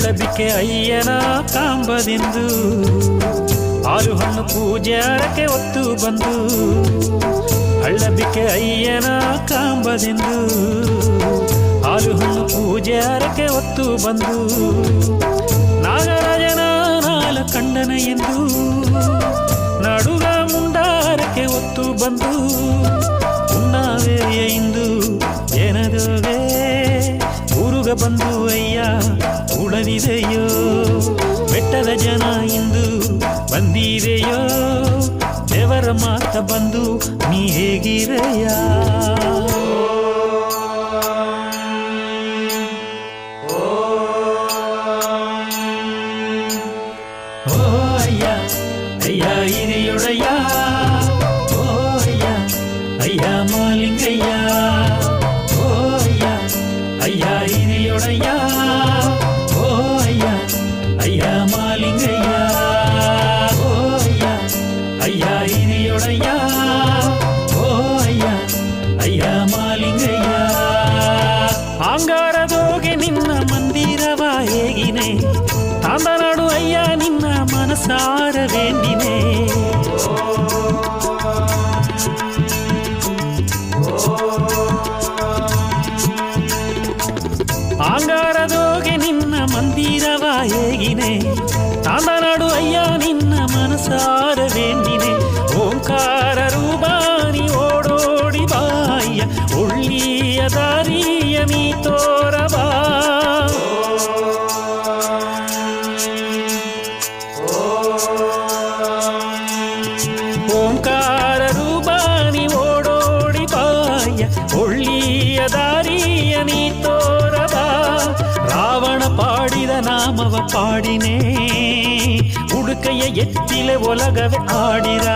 ಹಳ್ಳಬಿಕ್ಕೆ ಅಯ್ಯನ ಕಾಂಬದಿಂದು ಹಾಲು ಹಣ್ಣು ಪೂಜೆ ಹರಕೆ ಹೊತ್ತು ಬಂದು ಹಳ್ಳಬಿಕ್ಕೆ ಅಯ್ಯನ ಕಾಂಬದಿಂದು ಹಾಲು ಹಣ್ಣು ಪೂಜೆ ಹರಕೆ ಹೊತ್ತು ಬಂದು ನಾಗರಾಜನ ನಾಲ ಕಂಡನ ಎಂದು ನಡುಗ ಮುಂಡಾರಕ್ಕೆ ಹೊತ್ತು ಬಂದು ಉಣ್ಣಾವೆಯ ಇಂದು ಏನದವೇ ಊರುಗ ಬಂದು ಅಯ್ಯ ಉಡದಿದೆಯೋ ಬೆಟ್ಟದ ಜನ ಇಂದು ಬಂದಿದೆಯೋ ದೇವರ ಮಾತ ಬಂದು ನೀ ಹೇಗಿರೆಯ ಓ ಅಯ್ಯ ಅಯ್ಯ ಹಿರಿಯೊಡೆಯ ಓ ಅಯ್ಯ ಅಯ್ಯ ಮಾಲಿಂಗಯ್ಯ ಓ ಅಯ್ಯ ಅಯ್ಯ ಹಿರಿಯೊಡೆಯ ಓ ಅಯ್ಯ ಅಯ್ಯ ಮಾಲಿಂಗಯ್ಯ ಓ ಅಯ್ಯ ಅಯ್ಯ ಹಿರಿಯೊಡೆಯ ಓ ಅಯ್ಯ ಅಯ್ಯ ಮಾಲಿಂಗಯ್ಯ ಅಂಗಾರದೋಗೆ ನಿನ್ನ ಮಂದಿರವ ಹೇಗಿನೆ ತಾಂದನಾಡು ಅಯ್ಯ ನಿನ್ನ ಮನಸಾರ ವೇಂದಿನೆ ಅಂಗಾರದೋಗೆ ನಿನ್ನ ಮಂದಿರವ ಹೇಗಿನೆ ತಾಂದನಾಡು ಅಯ್ಯ ನಿನ್ನ ಮನಸಾರ ವೇಂದಿನೆ ಓಂಕಾರ ರೂಪಾನಿ ಓಡೋಡಿ ಬಾಯ್ಯ ಒಳ್ಳಿಯ ದಾರಿಯ ನೀ ತೋರಬಾ ಓಂಕಾರ ರೂಪಾನಿ ಓಡೋಡಿ ಬಾಯ್ಯ ಒಳ್ಳಿಯ ದಾರಿಯ ನೀ ತೋರಬಾ ರಾವಣ ಪಾಡಿದ ನಾಮವ ಪಾಡಿನೇ ಉಡುಕಯ್ಯ ಎತ್ತಿಲೆ ಒಲಗವೆ ಆಡಿರ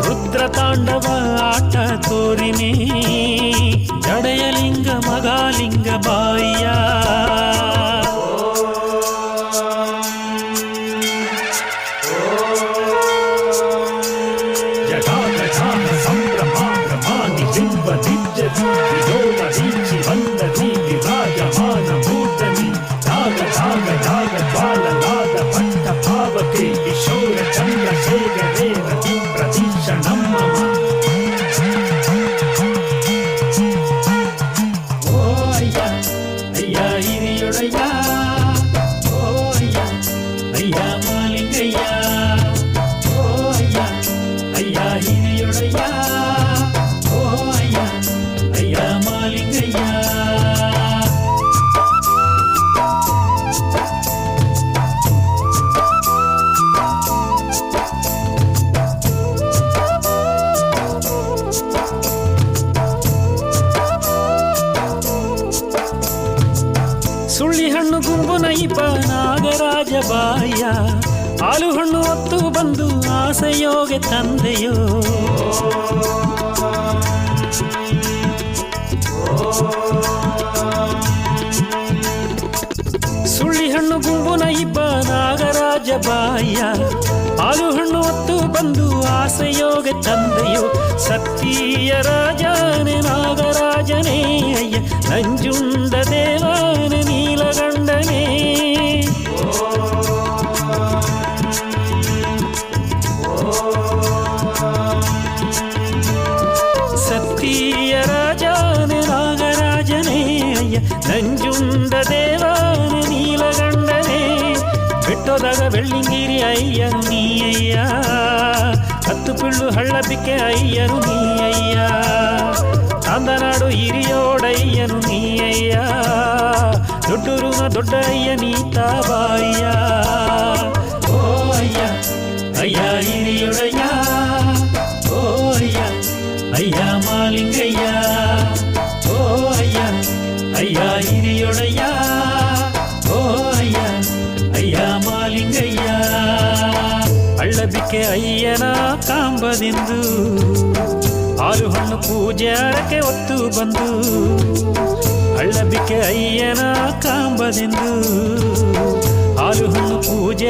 ರುದ್ರ ತಾಂಡವ ಆಟ ತೋರಿನೇ ಜಡೆಯಲಿಂಗ ಮಗಾಲಿಂಗ ಬಾಯ್ಯ ಸುಳ್ಳಿ ಹಣ್ಣು ಗುಂಪು ನೈಪ ನಾಗರಾಜ ಬಾಯ್ಯ ಹಾಲು ಹಣ್ಣು ಹೊತ್ತು ಬಂದು ಆಸೆಯೋಗೆ ತಂದೆಯೋ ಸುಳ್ಳಿ ಹಣ್ಣು ಗುಂಪು ನೈಪ ನಾಗರಾಜ ಬಾಯ್ಯ ಹಾಲು ಹಣ್ಣು ಹೊತ್ತು ಬಂದು ಆಸೆಯೋಗೆ ತಂದೆಯೋ ಸತ್ಯ ರಾಜನೇ ನಾಗರಾಜನೇ ಅಯ್ಯ ನಂಜುಂಡ ದೇವನೇ ನೀಲಗಂಡನೇ ಸತ್ಯ ರಾಜನೇ ನಾಗರಾಜನೇ ಅಯ್ಯ ನಂಜುಂಡ ದೇವನೇ ನೀಲಗಂಡನೇ ಬೆಟ್ಟೋದಾಗ ಬೆಳ್ಳಿಂಗಿರಿ ಅಯ್ಯನು ನೀ ಅಯ್ಯ ಹತ್ತು ಪಿಳ್ಳು ಹಳ್ಳಬಿಕ್ಕೆ ಅಯ್ಯನು ನೀ ಅಯ್ಯ ತಾಂದನಾಡು ಹಿರಿಯೋಡಯ್ಯನು ನೀ ಅಯ್ಯ ದೊಡ್ಡೂರುನ ದೊಡ್ಡ ಅಯ್ಯ ನೀತ ಬಾಯ್ಯ ಓ ಅಯ್ಯ ಅಯ್ಯ ಹಿರಿಯೊಡೆಯ ಓ ಅಯ್ಯ ಅಯ್ಯ ಮಾಲಿಂಗಯ್ಯ ಓ ಅಯ್ಯ ಅಯ್ಯ ಹಿರಿಯೊಡೆಯ ಓ ಅಯ್ಯ ಅಯ್ಯ ಮಾಲಿಂಗಯ್ಯ ಹಳ್ಳಬಿಕ್ಕೆ ಅಯ್ಯನ ಕಾಂಬದಿಂದು ಹಾಲು ಹಣ್ಣು ಪೂಜೆ ಹರಕೆ ಹೊತ್ತು ಬಂದು ಹಳ್ಳಬಿಕ್ಕೆ ಅಯ್ಯನ ಕಾಂಬದಿಂದು ಹಾಲು ಹಣ್ಣು ಪೂಜೆ